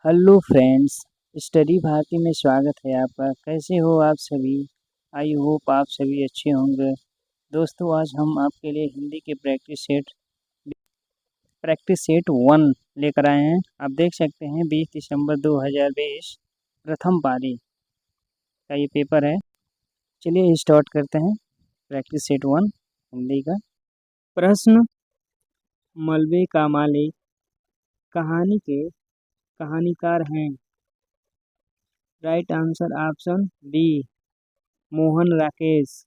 Hello friends, study Bharti में स्वागत है आपका। कैसे हो आप सभी? आई होप आप सभी अच्छे होंगे। दोस्तों, आज हम आपके लिए हिंदी के प्रैक्टिस सेट 1 लेकर आए हैं। आप देख सकते हैं 20 दिसंबर 2020 प्रथम पारी का ये पेपर है। चलिए स्टार्ट करते हैं प्रैक्टिस सेट 1 हिंदी का। प्रश्न, मलबे का मालिक कहानी के कहानीकार हैं। Right answer option B, Mohan Rakesh.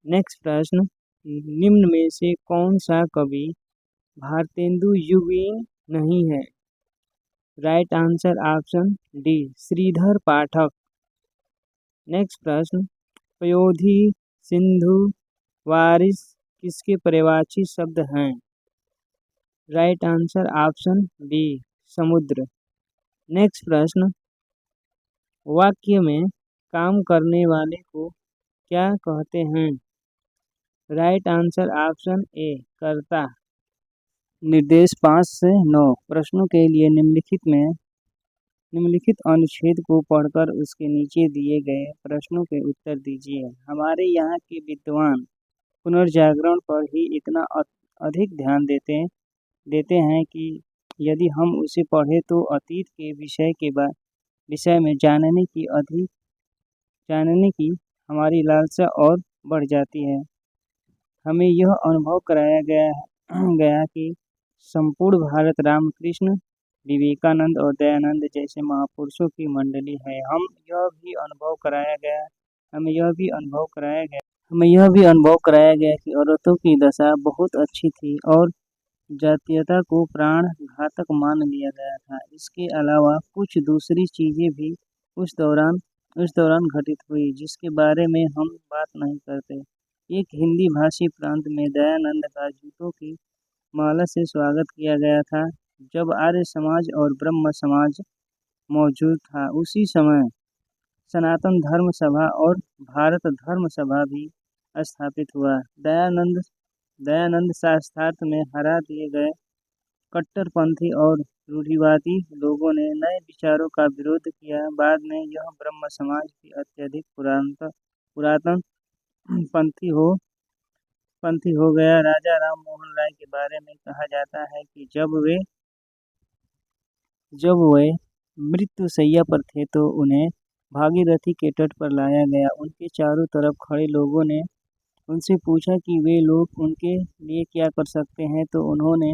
Next प्रश्न, निम्न में से कौन सा कवि भारतेंदु युगीन नहीं है? Right answer option D, Shridhar Pathak. Next प्रश्न, पयोधी, सिंधु, वारिस किसके पर्यायवाची शब्द हैं? राइट आंसर ऑप्शन बी, समुद्र। नेक्स्ट प्रश्न, वाक्य में काम करने वाले को क्या कहते हैं? राइट आंसर ऑप्शन ए, कर्ता। निर्देश 5 से 9 प्रश्नों के लिए निम्नलिखित अनुच्छेद को पढ़कर उसके नीचे दिए गए प्रश्नों के उत्तर दीजिए। हमारे यहाँ के विद्वान पुनर्जागरण पर ही इतना अधिक ध्यान देते हैं कि यदि हम उसे पढ़ें तो अतीत के विषय में जानने की हमारी लालसा और बढ़ जाती है। हमें यह अनुभव कराया गया कि संपूर्ण भारत रामकृष्ण, विवेकानंद और दयानंद जैसे महापुरुषों की मंडली है। हमें यह भी अनुभव कराया गया कि औरतों की दशा बहुत अच्छी थी और जातीयता को प्राण घातक मान लिया गया था। इसके अलावा कुछ दूसरी चीजें भी उस दौरान घटित हुई जिसके बारे में हम बात नहीं करते। एक हिंदी भाषी प्रांत में दयानंद का जूतों की माला से स्वागत किया गया था जब आर्य समाज और ब्रह्म समाज मौजूद था। उसी समय सनातन धर्म सभा और भारत धर्म सभा भी स्थापित हुआ। दयानंद शास्त्रार्थ में हरा दिए गए कट्टरपंथी और रूढ़िवादी लोगों ने नए विचारों का विरोध किया। बाद में यह ब्रह्म समाज भी अत्यधिक पुरातन पंथी हो गया। राजा राम मोहन राय के बारे में कहा जाता है कि जब वे मृत्युशैया पर थे तो उन्हें भागीरथी के तट पर लाया गया। उनके चारों तरफ खड़े लोगों ने उनसे पूछा कि वे लोग उनके लिए क्या कर सकते हैं, तो उन्होंने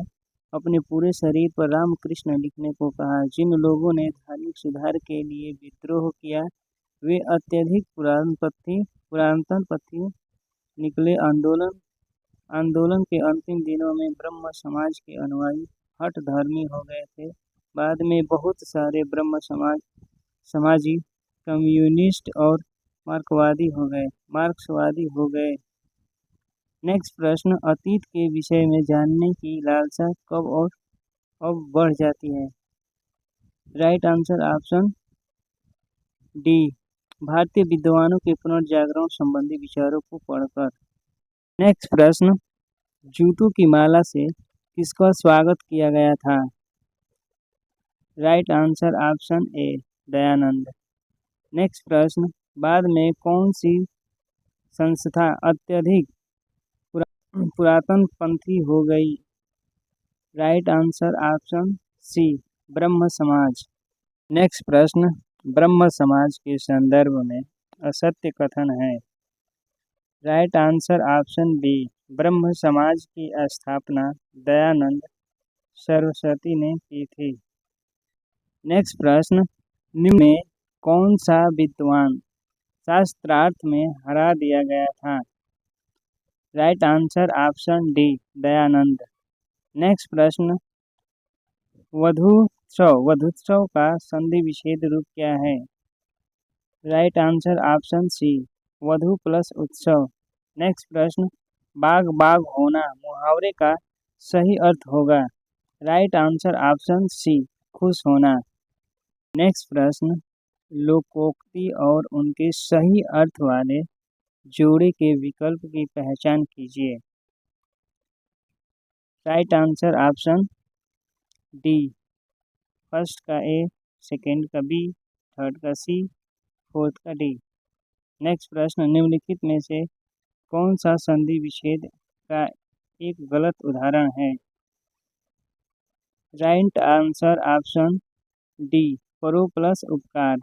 अपने पूरे शरीर पर रामकृष्ण लिखने को कहा। जिन लोगों ने धार्मिक सुधार के लिए विद्रोह किया वे अत्यधिक पुरातनपंथी निकले। आंदोलन के अंतिम दिनों में ब्रह्म समाज के अनुयायी हठधर्मी हो गए थे। बाद में बहुत सारे ब्रह्म समाजी कम्युनिस्ट और मार्क्सवादी हो गए। नेक्स्ट प्रश्न, अतीत के विषय में जानने की लालसा कब और अब बढ़ जाती है? राइट आंसर ऑप्शन डी, भारतीय विद्वानों के पुनर्जागरण संबंधी विचारों को पढ़कर। नेक्स्ट प्रश्न, जूतों की माला से किसका स्वागत किया गया था? Right answer option A, Dayanand. Next प्रश्न, बाद में कौन सी संस्था अत्यधिक पुरातनपंथी हो गई? राइट आंसर ऑप्शन सी, ब्रह्म समाज। नेक्स्ट प्रश्न, ब्रह्म समाज के संदर्भ में असत्य कथन है। राइट आंसर ऑप्शन बी, ब्रह्म समाज की स्थापना दयानंद सरस्वती ने की थी। नेक्स्ट प्रश्न, निम्न में कौन सा विद्वान शास्त्रार्थ में हरा दिया गया था? Right answer option D, Dayanand. Next प्रश्न, वधूत्सव का संधि विच्छेद रूप क्या है? राइट आंसर ऑप्शन सी, वधु प्लस उत्सव। नेक्स्ट प्रश्न, बाग बाग होना मुहावरे का सही अर्थ होगा? राइट आंसर ऑप्शन सी, खुश होना। नेक्स्ट प्रश्न, लोकोक्ति और उनके सही अर्थ वाले जोड़े के विकल्प की पहचान कीजिए। Right answer option D, first का ए, सेकंड का बी, थर्ड का सी, फोर्थ का डी। नेक्स्ट प्रश्न, निम्नलिखित में से कौन सा संधि विच्छेद का एक गलत उदाहरण है? राइट आंसर ऑप्शन डी, परो प्लस उपकार।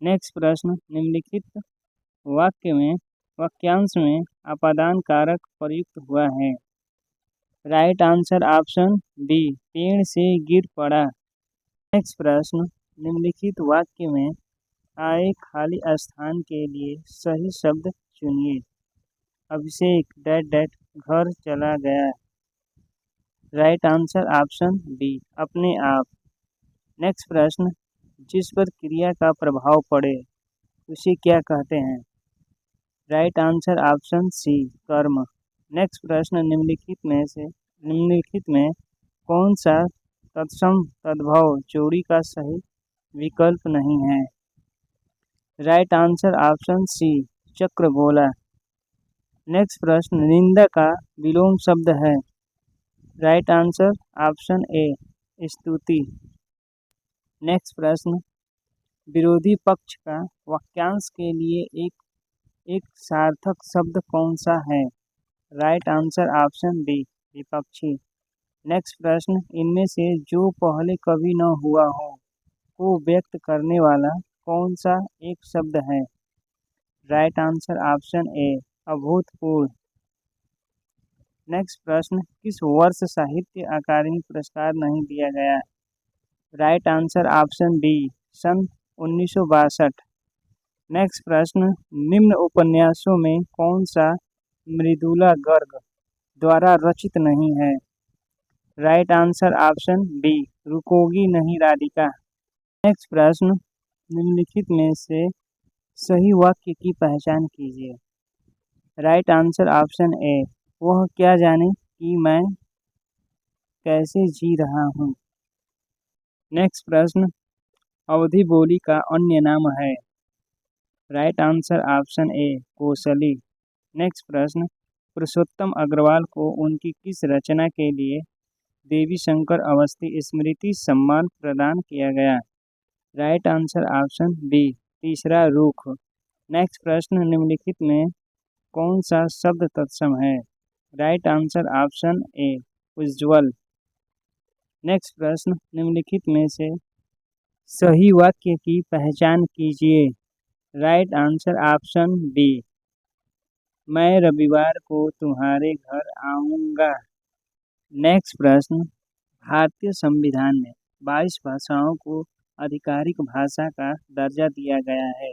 नेक्स्ट प्रश्न, निम्नलिखित वाक्यांश में अपादान कारक प्रयुक्त हुआ है। राइट आंसर ऑप्शन बी, पेड़ से गिर पड़ा। नेक्स्ट प्रश्न, निम्नलिखित वाक्य में आए खाली स्थान के लिए सही शब्द चुनिए। अभिषेक डैट डैट घर चला गया। राइट आंसर ऑप्शन बी, अपने आप। नेक्स्ट प्रश्न, जिस पर क्रिया का प्रभाव पड़े उसे क्या कहते हैं? राइट आंसर ऑप्शन सी, कर्म। नेक्स्ट प्रश्न, निम्नलिखित में कौन सा तत्सम तद्भव जोड़ी का सही विकल्प नहीं है? राइट आंसर ऑप्शन सी, चक्रगोला। नेक्स्ट प्रश्न, निंदा का विलोम शब्द है। राइट आंसर ऑप्शन ए, स्तुति। नेक्स्ट प्रश्न, विरोधी पक्ष का वाक्यांश के लिए एक सार्थक शब्द कौन सा है? राइट आंसर ऑप्शन बी, विपक्षी। नेक्स्ट प्रश्न, इनमें से जो पहले कभी न हुआ हो को व्यक्त करने वाला कौन सा एक शब्द है? राइट आंसर ऑप्शन ए, अभूतपूर्व। नेक्स्ट प्रश्न, किस वर्ष साहित्य अकादमी पुरस्कार नहीं दिया गया? राइट आंसर ऑप्शन बी, सन 1962। नेक्स्ट प्रश्न, निम्न उपन्यासों में कौन सा मृदुला गर्ग द्वारा रचित नहीं है? राइट आंसर ऑप्शन बी, रुकोगी नहीं राधिका। नेक्स्ट प्रश्न, निम्नलिखित में से सही वाक्य की पहचान कीजिए। राइट आंसर ऑप्शन ए, वह क्या जाने कि मैं कैसे जी रहा हूँ। नेक्स्ट प्रश्न, अवधि बोली का अन्य नाम है। Right answer option A, Kosli. Next प्रश्न, पुरुषोत्तम अग्रवाल को उनकी किस रचना के लिए देवी शंकर अवस्थी स्मृति सम्मान प्रदान किया गया? राइट आंसर ऑप्शन बी, तीसरा रुख। नेक्स्ट प्रश्न, निम्नलिखित में कौन सा शब्द तत्सम है? Right answer option A, Ujjwal. Next प्रश्न, निम्नलिखित में से सही वाक्य की पहचान कीजिए। राइट आंसर ऑप्शन बी, मैं रविवार को तुम्हारे घर आऊँगा। नेक्स्ट प्रश्न, भारतीय संविधान में 22 भाषाओं को आधिकारिक भाषा का दर्जा दिया गया है,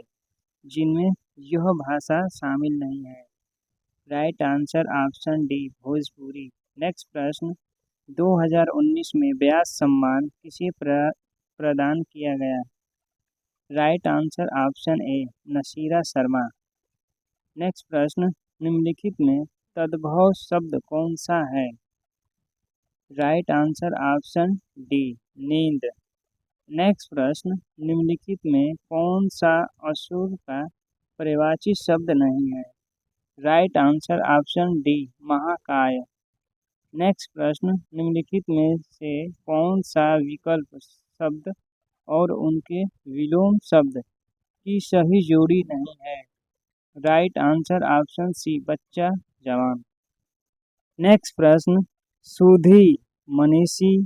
जिनमें यह भाषा शामिल नहीं है। Right answer option D, Bhojpuri. Next प्रश्न, 2019 में व्यास सम्मान किसे प्रदान किया गया? Right answer option A, Nasira Sharma. Next प्रश्न, निम्नलिखित में तद्भव शब्द कौन सा है? राइट आंसर ऑप्शन डी, नींद। नेक्स्ट प्रश्न, निम्नलिखित में कौन सा असुर का पर्यायवाची शब्द नहीं है? राइट आंसर ऑप्शन डी, महाकाय। नेक्स्ट प्रश्न, निम्नलिखित में से कौन सा विकल्प शब्द और उनके विलोम शब्द की सही जोड़ी नहीं है? राइट आंसर ऑप्शन सी, बच्चा जवान। नेक्स्ट प्रश्न, सुधी, मनीषी,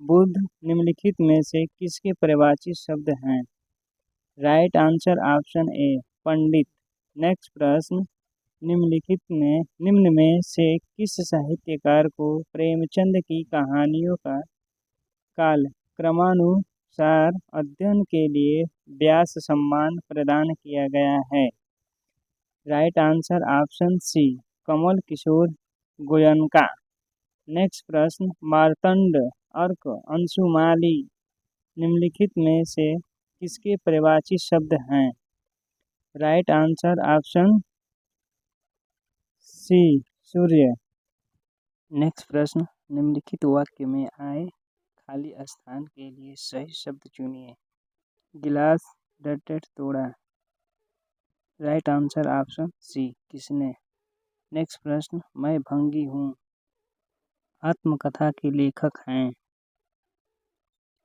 बुद्ध निम्नलिखित में से किसके पर्यायवाची शब्द हैं? Right answer option A, Pandit. Next प्रश्न, निम्न में से किस साहित्यकार को प्रेमचंद की कहानियों का काल क्रमानुसार अध्ययन के लिए व्यास सम्मान प्रदान किया गया है? राइट आंसर ऑप्शन सी, कमल किशोर गोयनका। नेक्स्ट प्रश्न, मार्तंड, अर्क, अंशुमाली निम्नलिखित में से किसके पर्यायवाची शब्द हैं? राइट आंसर ऑप्शन सी, सूर्य। नेक्स्ट प्रश्न, निम्नलिखित वाक्य में आए खाली स्थान के लिए सही शब्द चुनिए। गिलास डट तोड़ा। राइट आंसर ऑप्शन सी, किसने। नेक्स्ट प्रश्न, मैं भंगी हूँ आत्मकथा के लेखक हैं?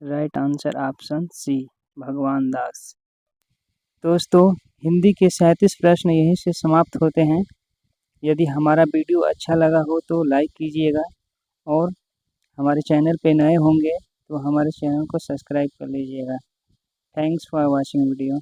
राइट आंसर ऑप्शन सी, भगवान दास। दोस्तों, हिंदी के 37 प्रश्न यहीं से समाप्त होते हैं। यदि हमारा वीडियो अच्छा लगा हो तो लाइक कीजिएगा, और हमारे चैनल पे नए होंगे तो हमारे चैनल को सब्सक्राइब कर लीजिएगा। Thanks for watching video.